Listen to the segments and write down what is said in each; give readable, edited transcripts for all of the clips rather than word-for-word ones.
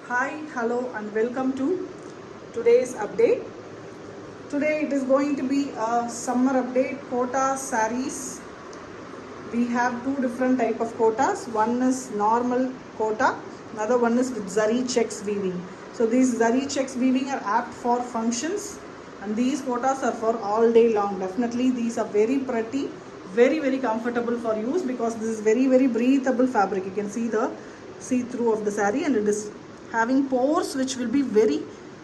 Hi, hello, and welcome to today's update. Today it is going to be a summer update. Kota sarees. We have two different type of kotas. One is normal kota, another one is with zari checks weaving. So these zari checks weaving are apt for functions, and these kotas are for all day long. Definitely these are very pretty, very comfortable for use because this is very breathable fabric. You can see the see-through of the saree, and it is having pores which will be very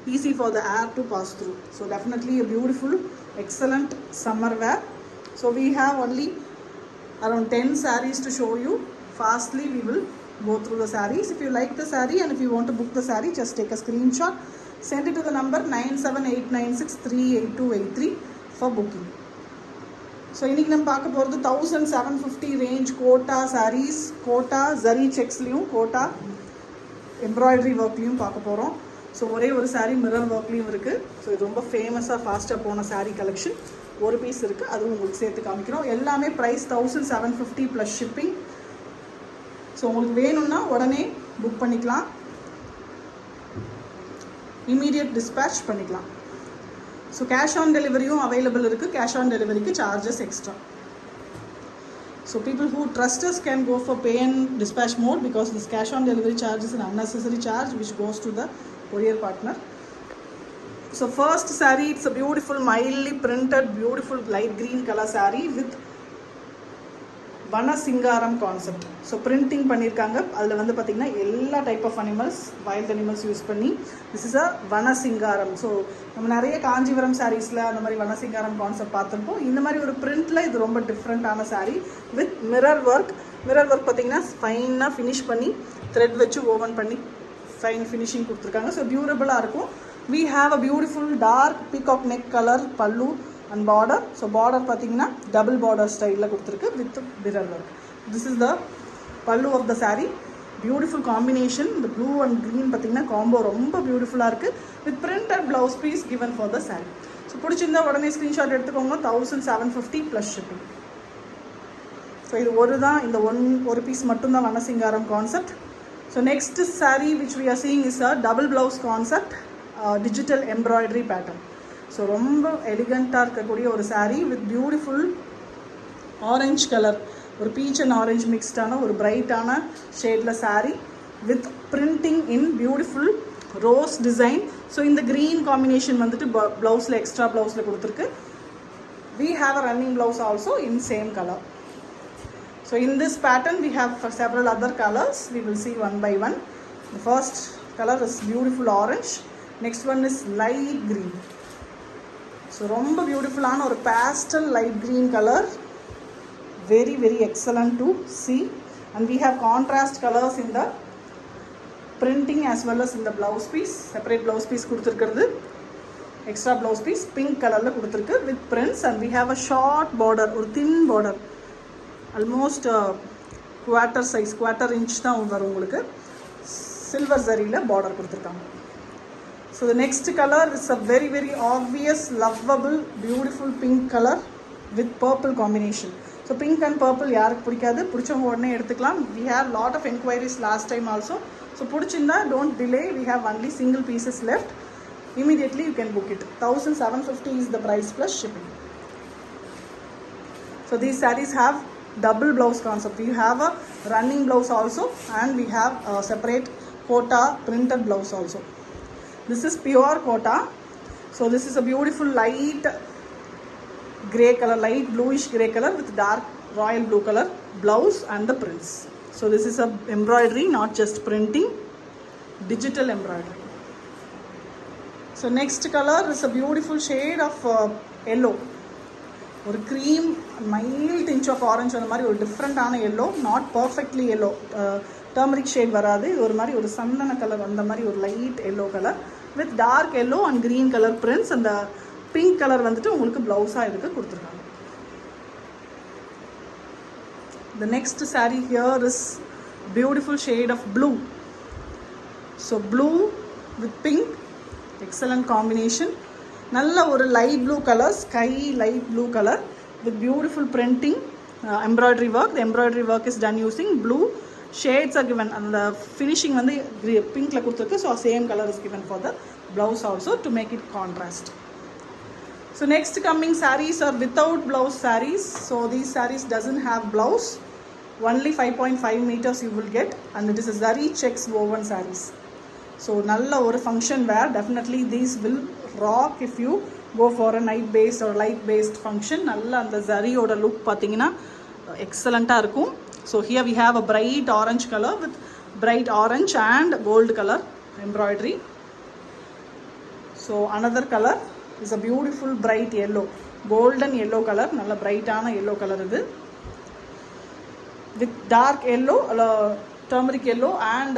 easy for the air to pass through. So definitely a beautiful, excellent summer wear. So we have only around 10 sarees to show you. Fastly we will go through the sarees. If you like the saree and if you want to book the saree, just take a screenshot, send it to the number 9789638283 for booking. So இன்றைக்கி நம்ம பார்க்க போகிறது 1750 range Kota saris. Kota zari செக்ஸ்லேயும் Kota embroidery ஒர்க்லேயும் பார்க்க போகிறோம். So ஒரே ஒரு சாரீ மிரர் ஒர்க்லேயும் இருக்குது. ஸோ இது ரொம்ப ஃபேமஸாக ஃபாஸ்ட்டாக போன சாரீ கலெக்ஷன். ஒரு பீஸ் இருக்குது, அதுவும் உங்களுக்கு சேர்த்து காமிக்கிறோம். எல்லாமே ப்ரைஸ் 1750 ப்ளஸ் ஷிப்பிங். ஸோ உங்களுக்கு வேணும்னா உடனே புக் பண்ணிக்கலாம், இமீடியட் டிஸ்பேச் பண்ணிக்கலாம். ஸோ கேஷ் ஆன் டெலிவரியும் அவைலபிள் இருக்குது. கேஷ் ஆன் டெலிவரிக்கு charges extra. So people who trust us can go for pay and dispatch mode because this cash on delivery charge is an unnecessary charge which goes to the courier partner. So first saree, it's a beautiful mildly printed beautiful light green color saree with Vanasingaram concept. So printing பண்ணியிருக்காங்க. அதில் வந்து பார்த்திங்கன்னா எல்லா type of animals, wild animals use பண்ணி this is a Vanasingaram. So நம்ம நிறைய காஞ்சிபுரம் சாரீஸில் அந்த மாதிரி வனசிங்காரம் கான்செப்ட் பார்த்துருப்போம். இந்த மாதிரி ஒரு பிரிண்டில் இது ரொம்ப டிஃப்ரெண்ட்டான sari with mirror work. Mirror work பார்த்திங்கன்னா ஃபைனாக ஃபினிஷ் பண்ணி த்ரெட் வச்சு ஓவன் பண்ணி ஃபைன் ஃபினிஷிங் கொடுத்துருக்காங்க. ஸோ டியூரபிளாக இருக்கும். We have a beautiful dark peacock neck colour pallu and border. So border பார்த்தீங்கன்னா டபுள் பார்டர் ஸ்டைலில் கொடுத்துருக்கு with mirror work. This is the pallu of the saree. Beautiful combination. இந்த ப்ளூ அண்ட் க்ரீன் பார்த்தீங்கன்னா combo ரொம்ப பியூட்டிஃபுல்லாக இருக்குது with printed blouse piece given for the saree. So பிடிச்சிருந்தா உடனே ஸ்க்ரீன்ஷாட் எடுத்துக்கோங்க. 1750 ப்ளஸ் ஷிப்பிங். ஸோ இது இந்த ஒரு பீஸ் மட்டும்தான் Vanasingaram concept. So next saree which we are seeing is a double blouse concept, digital embroidery pattern. So ரொம்ப எலிகண்ட்டாக இருக்கக்கூடிய ஒரு sari with beautiful orange colour, ஒரு பீச் அண்ட் ஆரஞ்ச் மிக்ஸ்டான ஒரு பிரைட்டான ஷேடில் sari with printing in beautiful rose design. So இந்த க்ரீன் காம்பினேஷன் வந்துட்டு ப்ளவுஸில் எக்ஸ்ட்ரா ப்ளவுஸில் கொடுத்துருக்கு. We have a running blouse also in same colour. So in this pattern we have several other colours. We will see one by one. The first color is beautiful orange. Next one is light green. So ரொம்ப பியூட்டிஃபுல்லான ஒரு pastel light green colour. Very excellent to see. And we have contrast colours in the printing as well as இந்த blouse piece. Separate blouse piece கொடுத்துருக்கிறது, extra blouse piece pink கலரில் கொடுத்துருக்கு with prints. And we have a short border, ஒரு thin border, almost quarter inch தான் வரும் உங்களுக்கு. Silver ஜரியில் border கொடுத்துருக்காங்க. So the next color is a very obvious, lovable, beautiful pink color with purple combination. So pink and purple யாருக்கு பிடிக்காது, பிடிச்சவங்க உடனே எடுத்துக்கலாம். We have lot of enquiries last time also. So பிடிச்சிருந்தா don't delay. We have only single pieces left. Immediately you can book it. 1750 is the price plus shipping. So these sarees have double blouse concept. We have a running blouse also and we have a separate kota printed blouse also. This is pure kota. So this is a beautiful light grey color, light bluish grey color with dark royal blue color blouse and the prints. So this is a embroidery, not just printing, digital embroidery. So next color is a beautiful shade of yellow. ஒரு cream, mild tinge of orange அந்த மாதிரி ஒரு டிஃப்ரெண்ட்டான yellow, not perfectly yellow, turmeric shade வராது. இது ஒரு மாதிரி ஒரு சந்தன கலர், அந்த மாதிரி ஒரு light yellow colour with dark yellow and green colour prints. அந்த பிங்க் கலர் வந்துட்டு உங்களுக்கு ப்ளவுஸாக இதுக்கு கொடுத்துருக்காங்க. The next saree here is beautiful shade of blue. So blue with pink, excellent combination. நல்ல ஒரு light blue colour, sky light blue colour with beautiful printing, embroidery work. The embroidery work is done using blue shades are given and the finishing வந்து பிங்க்ல கொடுத்துருக்கு. So same colour is given for the blouse also to make it contrast. So next coming sarees are without blouse sarees. So these sarees doesn't have blouse, only 5.5 meters you will get, and it is a zari checks woven sarees. So நல்ல ஒரு function wear, definitely these will rock if you go for a night based or light based function. நல்ல அந்த zariயோட look பார்த்தீங்கன்னா எக்ஸலண்ட்டாக இருக்கும். So here we have a bright orange color with bright orange and gold color embroidery. So another color is a beautiful bright yellow, golden yellow color, நல்ல பிரைட்டான yellow color இது, with dark yellow, turmeric yellow and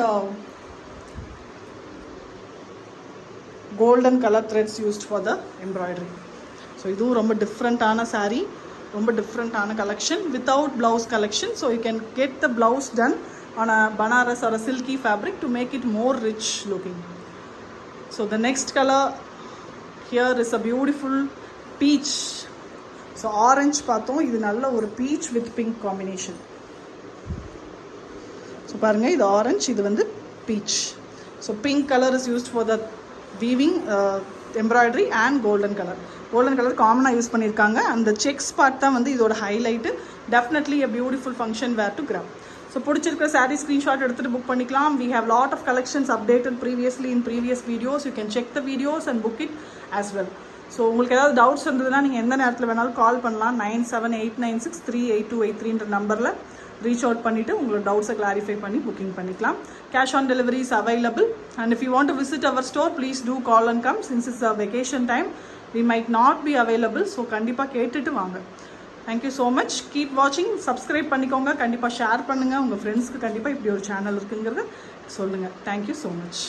golden color threads used for the embroidery. So இதுவும் ரொம்ப டிஃப்ரெண்ட்டான saree, ரொம்ப டிஃப்ரெண்ட்டான collection, without blouse collection. So you can get the blouse done on a Banaras or a silky fabric to make it more rich looking. So the next color here is a beautiful peach. So orange பார்த்தோம், இது நல்ல ஒரு peach with pink combination. So பாருங்க, இது orange, இது வந்து peach. So pink color is used for the weaving, embroidery and golden color. Golden color காமனாக use பண்ணியிருக்காங்க. அந்த செக்ஸ் பார்ட் தான் வந்து இதோட highlight. Definitely a beautiful function wear to grab. So பிடிச்சிருக்கிற சாரீ ஸ்க்ரீன்ஷாட் எடுத்துகிட்டு புக் பண்ணிக்கலாம். We have lot of collections updated previously in previous videos. You can check the videos and book it as well. So உங்களுக்கு ஏதாவது doubts இருந்ததுன்னா நீங்கள் எந்த நேரத்தில் வேணாலும் கால் பண்ணலாம். 9789638283 நம்பரில் ரீச் அவுட் பண்ணிவிட்டு உங்களோட டவுட்ஸை கிளாரிஃபை பண்ணி புக்கிங் பண்ணிக்கலாம். Cash on delivery is available. And if you want to visit our store, please do call and come. Since it's a vacation time, we might not be available. So கண்டிப்பாக கேட்டுட்டு வாங்க. Thank you so much. Keep வாட்சிங். Subscribe பண்ணிக்கோங்க. கண்டிப்பாக share பண்ணுங்கள். உங்கள் ஃப்ரெண்ட்ஸ்க்கு கண்டிப்பாக இப்படி ஒரு சேனல் இருக்குங்கிறத சொல்லுங்கள். Thank you so much.